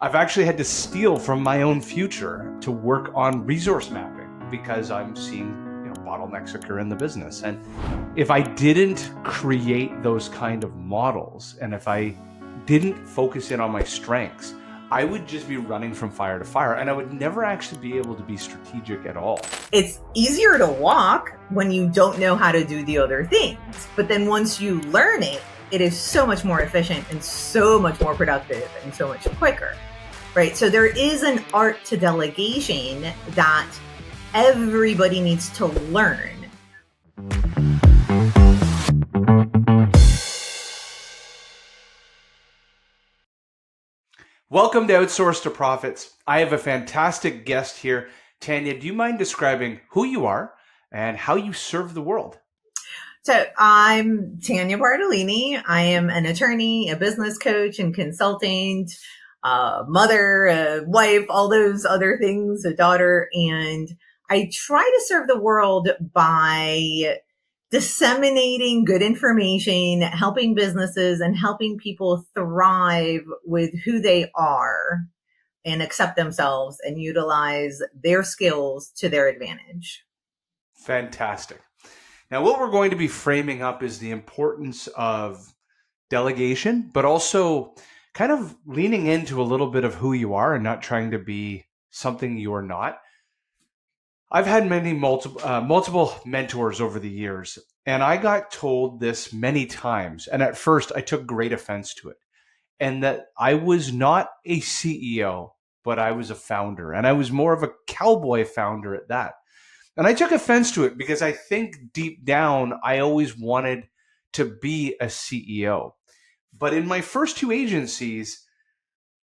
I've actually had to steal from my own future to work on resource mapping because I'm seeing bottlenecks occur in the business. And if I didn't create those kind of models, and if I didn't focus in on my strengths, I would just be running from fire to fire, and I would never actually be able to be strategic at all. It's easier to walk when you don't know how to do the other things. But then once you learn it, it is so much more efficient and so much more productive and so much quicker, right? So there is an art to delegation that everybody needs to learn. Welcome to Outsource to Profits. I have a fantastic guest here. Tania, do you mind describing who you are and how you serve the world? So I'm Tania Bartolini. I am an attorney, a business coach and consultant, a mother, a wife, all those other things, a daughter. And I try to serve the world by disseminating good information, helping businesses and helping people thrive with who they are and accept themselves and utilize their skills to their advantage. Fantastic. Now, what we're going to be framing up is the importance of delegation, but also kind of leaning into a little bit of who you are and not trying to be something you're not. I've had multiple mentors over the years, and I got told this many times. And at first, I took great offense to it, and that I was not a CEO, but I was a founder, and I was more of a cowboy founder at that. And I took offense to it because I think deep down, I always wanted to be a CEO. But in my first two agencies,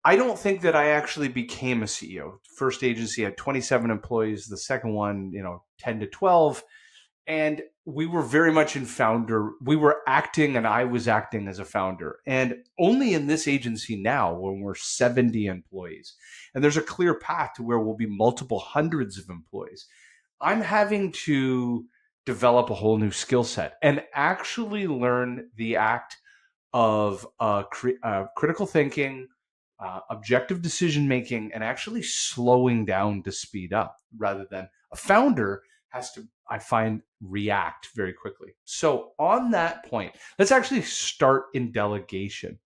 I don't think that I actually became a CEO. First agency had 27 employees. The second one, 10 to 12. And we were very much in founder. We were acting and I was acting as a founder. And only in this agency now, when we're 70 employees, and there's a clear path to where we'll be multiple hundreds of employees, I'm having to develop a whole new skill set and actually learn the act of critical thinking, objective decision-making, and actually slowing down to speed up, rather than a founder has to, I find, react very quickly. So on that point, let's actually start in delegation.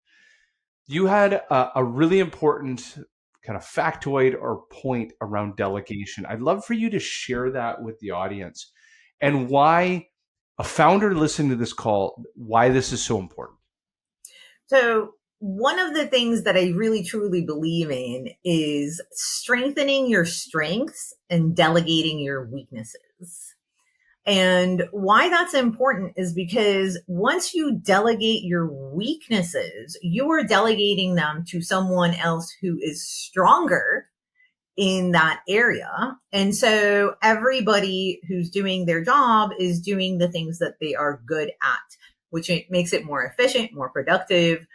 You had a really important kind of factoid or point around delegation. I'd love for you to share that with the audience and why a founder listening to this call, why this is so important. So one of the things that I really truly believe in is strengthening your strengths and delegating your weaknesses. And why that's important is because once you delegate your weaknesses, you are delegating them to someone else who is stronger in that area. And so everybody who's doing their job is doing the things that they are good at, which makes it more efficient, more productive,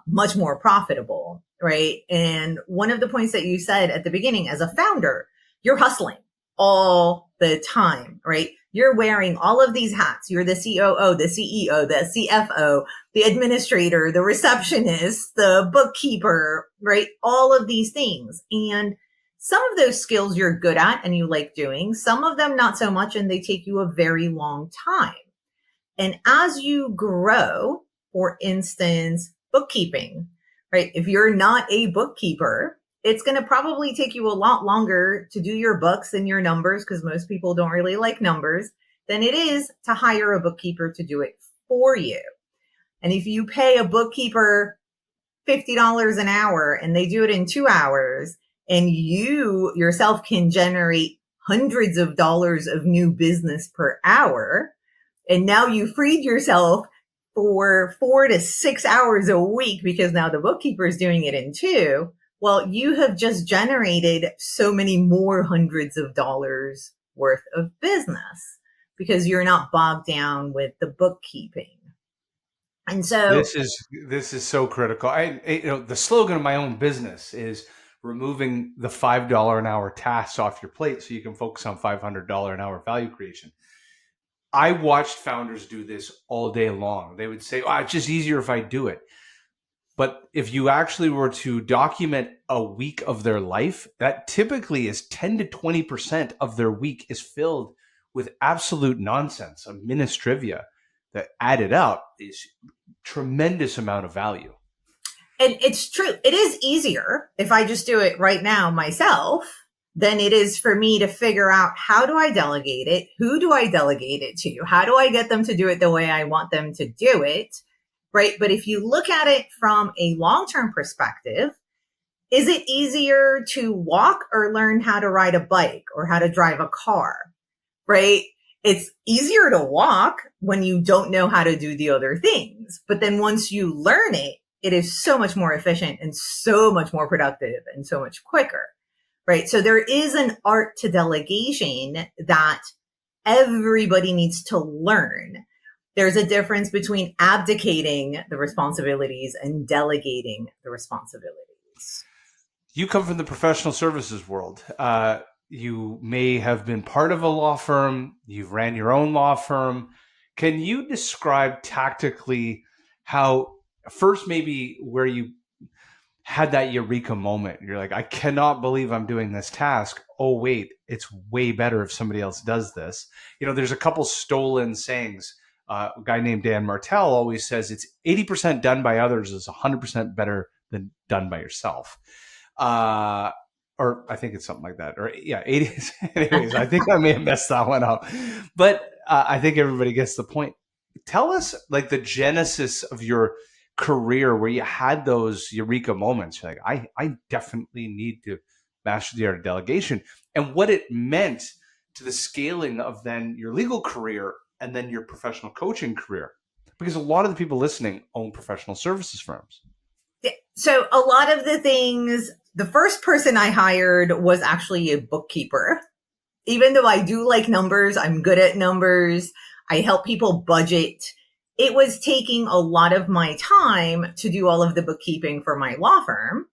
much more profitable, right? And one of the points that you said at the beginning, as a founder, you're hustling all the time, right? You're wearing all of these hats. You're the COO, the CEO, the CFO, the administrator, the receptionist, the bookkeeper, right? All of these things. And some of those skills you're good at and you like doing, some of them not so much, and they take you a very long time. And as you grow, for instance, bookkeeping, right? If you're not a bookkeeper, it's going to probably take you a lot longer to do your books and your numbers, because most people don't really like numbers, than it is to hire a bookkeeper to do it for you. And if you pay a bookkeeper $50 an hour and they do it in 2 hours, and you yourself can generate hundreds of dollars of new business per hour, and now you freed yourself for 4 to 6 hours a week because now the bookkeeper is doing it in 2, well, you have just generated so many more hundreds of dollars worth of business because you're not bogged down with the bookkeeping. And so this is so critical. The slogan of my own business is removing the $5 an hour tasks off your plate so you can focus on $500 an hour value creation. I watched founders do this all day long. They would say, it's just easier if I do it. But if you actually were to document a week of their life, that typically is 10 to 20% of their week is filled with absolute nonsense, a ministrivia that added up is tremendous amount of value. And it's true. It is easier if I just do it right now myself than it is for me to figure out how do I delegate it? Who do I delegate it to? How do I get them to do it the way I want them to do it? Right. But if you look at it from a long-term perspective, is it easier to walk or learn how to ride a bike or how to drive a car? Right. It's easier to walk when you don't know how to do the other things. But then once you learn it, it is so much more efficient and so much more productive and so much quicker. Right. So there is an art to delegation that everybody needs to learn. There's a difference between abdicating the responsibilities and delegating the responsibilities. You come from the professional services world. You may have been part of a law firm. You've ran your own law firm. Can you describe tactically how, first, maybe where you had that eureka moment? You're like, I cannot believe I'm doing this task. Oh, wait, it's way better if somebody else does this. There's a couple stolen sayings. A guy named Dan Martell always says it's 80% done by others is 100% better than done by yourself. Or I think it's something like that. Or yeah, 80. Anyways, I think I may have messed that one up. But I think everybody gets the point. Tell us like the genesis of your career where you had those eureka moments. You're like, I definitely need to master the art of delegation, and what it meant to the scaling of then your legal career and then your professional coaching career. Because a lot of the people listening own professional services firms. So a lot of the things, the first person I hired was actually a bookkeeper. Even though I do like numbers, I'm good at numbers, I help people budget. It was taking a lot of my time to do all of the bookkeeping for my law firm.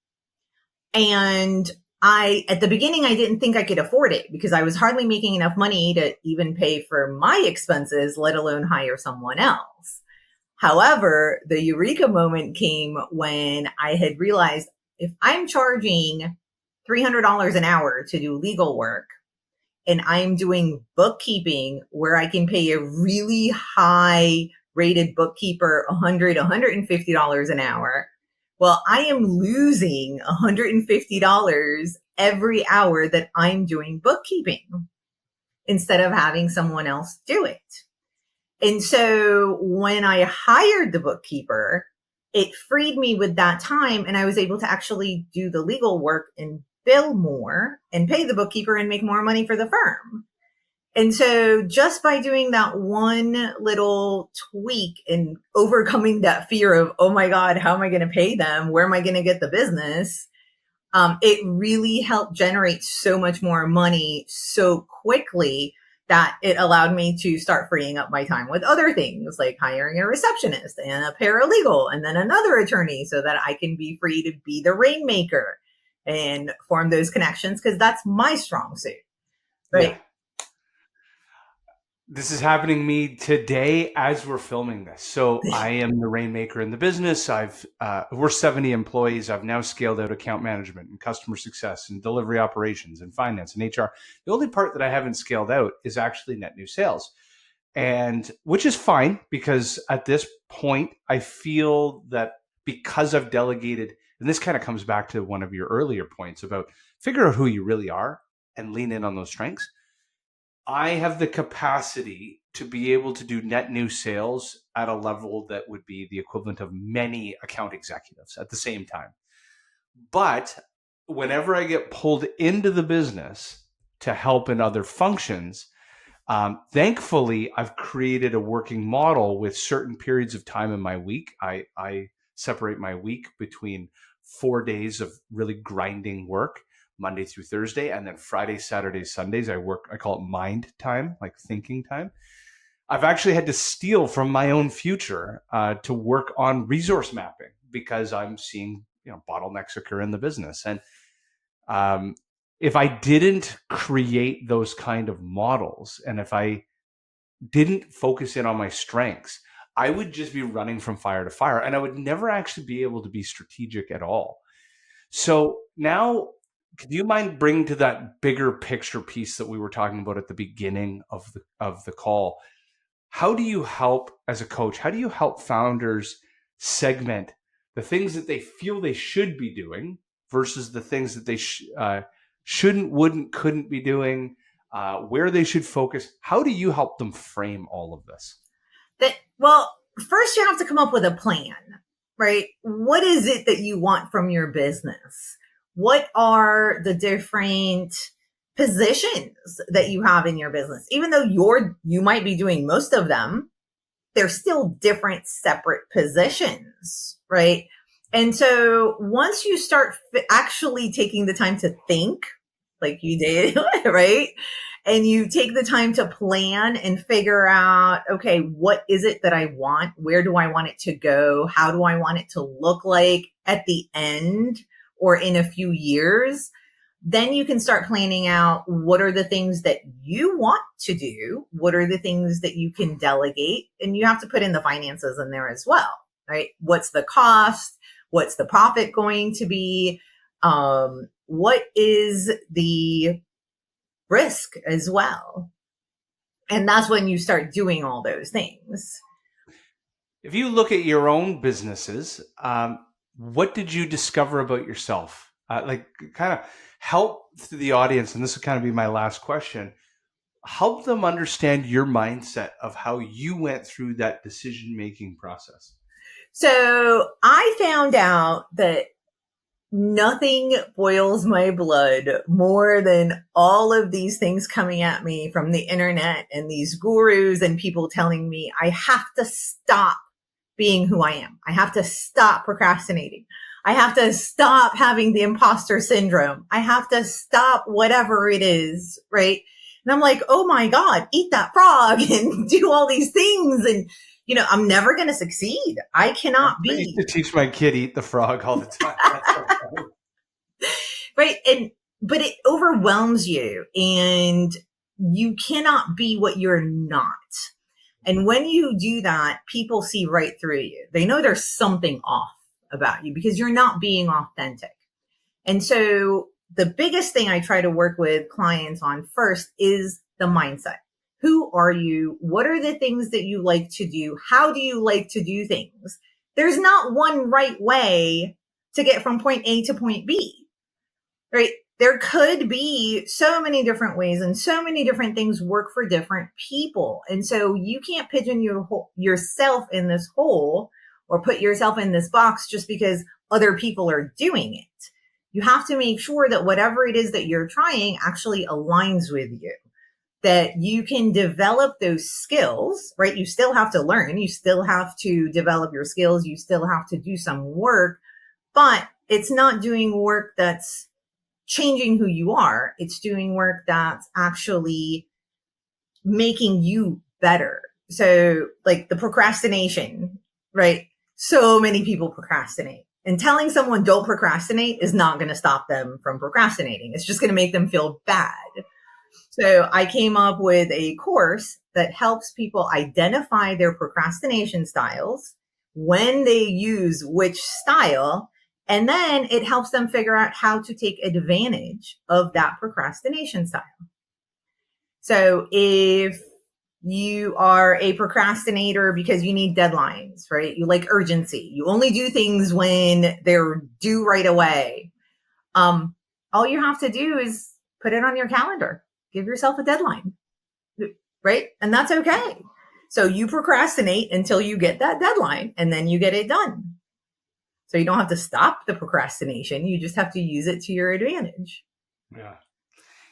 And at the beginning, I didn't think I could afford it because I was hardly making enough money to even pay for my expenses, let alone hire someone else. However, the eureka moment came when I had realized if I'm charging $300 an hour to do legal work and I'm doing bookkeeping where I can pay a really high rated bookkeeper $100, $150 an hour, well, I am losing $150 every hour that I'm doing bookkeeping instead of having someone else do it. And so when I hired the bookkeeper, it freed me with that time and I was able to actually do the legal work and bill more and pay the bookkeeper and make more money for the firm. And so just by doing that one little tweak and overcoming that fear of, oh my God, how am I going to pay them? Where am I going to get the business? It really helped generate so much more money so quickly that it allowed me to start freeing up my time with other things like hiring a receptionist and a paralegal and then another attorney so that I can be free to be the rainmaker and form those connections because that's my strong suit. Right. Yeah. This is happening to me today as we're filming this. So I am the rainmaker in the business. We're 70 employees. I've now scaled out account management and customer success and delivery operations and finance and HR. The only part that I haven't scaled out is actually net new sales, and which is fine because at this point I feel that because I've delegated, and this kind of comes back to one of your earlier points about figure out who you really are and lean in on those strengths. I have the capacity to be able to do net new sales at a level that would be the equivalent of many account executives at the same time. But whenever I get pulled into the business to help in other functions, thankfully, I've created a working model with certain periods of time in my week. I separate my week between 4 days of really grinding work, Monday through Thursday, and then Friday, Saturday, Sundays, I call it mind time, like thinking time. I've actually had to steal from my own future to work on resource mapping because I'm seeing bottlenecks occur in the business. And if I didn't create those kind of models, and if I didn't focus in on my strengths, I would just be running from fire to fire, and I would never actually be able to be strategic at all. So now, could you mind bringing to that bigger picture piece that we were talking about at the beginning of the call? How do you help, as a coach, how do you help founders segment the things that they feel they should be doing versus the things that they shouldn't, wouldn't, couldn't be doing, where they should focus? How do you help them frame all of this? Well, first you have to come up with a plan, right? What is it that you want from your business? What are the different positions that you have in your business? Even though you might be doing most of them, they're still different separate positions, right? And so once you start actually taking the time to think like you did, right? And you take the time to plan and figure out, okay, what is it that I want? Where do I want it to go? How do I want it to look like at the end or in a few years? Then you can start planning out what are the things that you want to do? What are the things that you can delegate? And you have to put in the finances in there as well, right? What's the cost? What's the profit going to be? What is the risk as well? And that's when you start doing all those things. If you look at your own businesses, what did you discover about yourself? Kind of help the audience, and this will kind of be my last question, help them understand your mindset of how you went through that decision-making process. So I found out that nothing boils my blood more than all of these things coming at me from the internet and these gurus and people telling me I have to stop being who I am. I have to stop procrastinating. I have to stop having the imposter syndrome. I have to stop whatever it is, right? And I'm like, oh my God, eat that frog and do all these things. And, I'm never going to succeed. I cannot be. I used to teach my kid eat the frog all the time. Right. But it overwhelms you and you cannot be what you're not. And when you do that, people see right through you. They know there's something off about you because you're not being authentic. And so the biggest thing I try to work with clients on first is the mindset. Who are you? What are the things that you like to do? How do you like to do things? There's not one right way to get from point A to point B, right? There could be so many different ways and so many different things work for different people. And so you can't pigeon yourself in this hole or put yourself in this box just because other people are doing it. You have to make sure that whatever it is that you're trying actually aligns with you, that you can develop those skills, right? You still have to learn. You still have to develop your skills. You still have to do some work, but it's not doing work that's changing who you are. It's doing work that's actually making you better. So like the procrastination, right? So many people procrastinate, and telling someone don't procrastinate is not going to stop them from procrastinating. It's just going to make them feel bad. So I came up with a course that helps people identify their procrastination styles, when they use which style, and then it helps them figure out how to take advantage of that procrastination style. So if you are a procrastinator because you need deadlines, right? You like urgency. You only do things when they're due right away. All you have to do is put it on your calendar. Give yourself a deadline, right? And that's okay. So you procrastinate until you get that deadline and then you get it done. So you don't have to stop the procrastination. You just have to use it to your advantage. Yeah.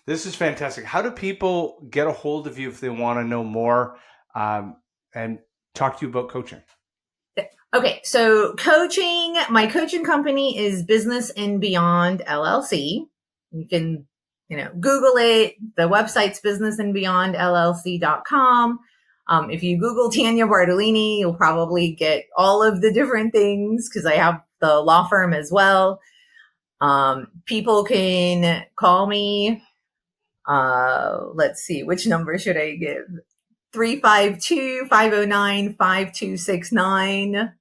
This is fantastic. How do people get a hold of you if they want to know more and talk to you about coaching? Okay. So my coaching company is Business and Beyond LLC. You can, Google it. The website's businessandbeyondllc.com. If you Google Tania Bartolini, you'll probably get all of the different things because I have the law firm as well. People can call me. Let's see, which number should I give? 352-509-5269.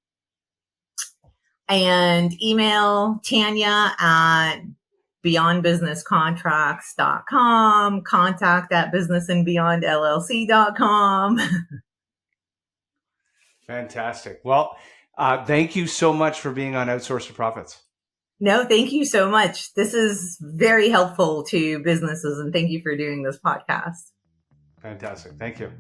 And email Tania at beyondbusinesscontracts.com, contact at businessandbeyondllc.com. Fantastic. Well, thank you so much for being on Outsource for Profits. No, thank you so much. This is very helpful to businesses, and thank you for doing this podcast. Fantastic. Thank you.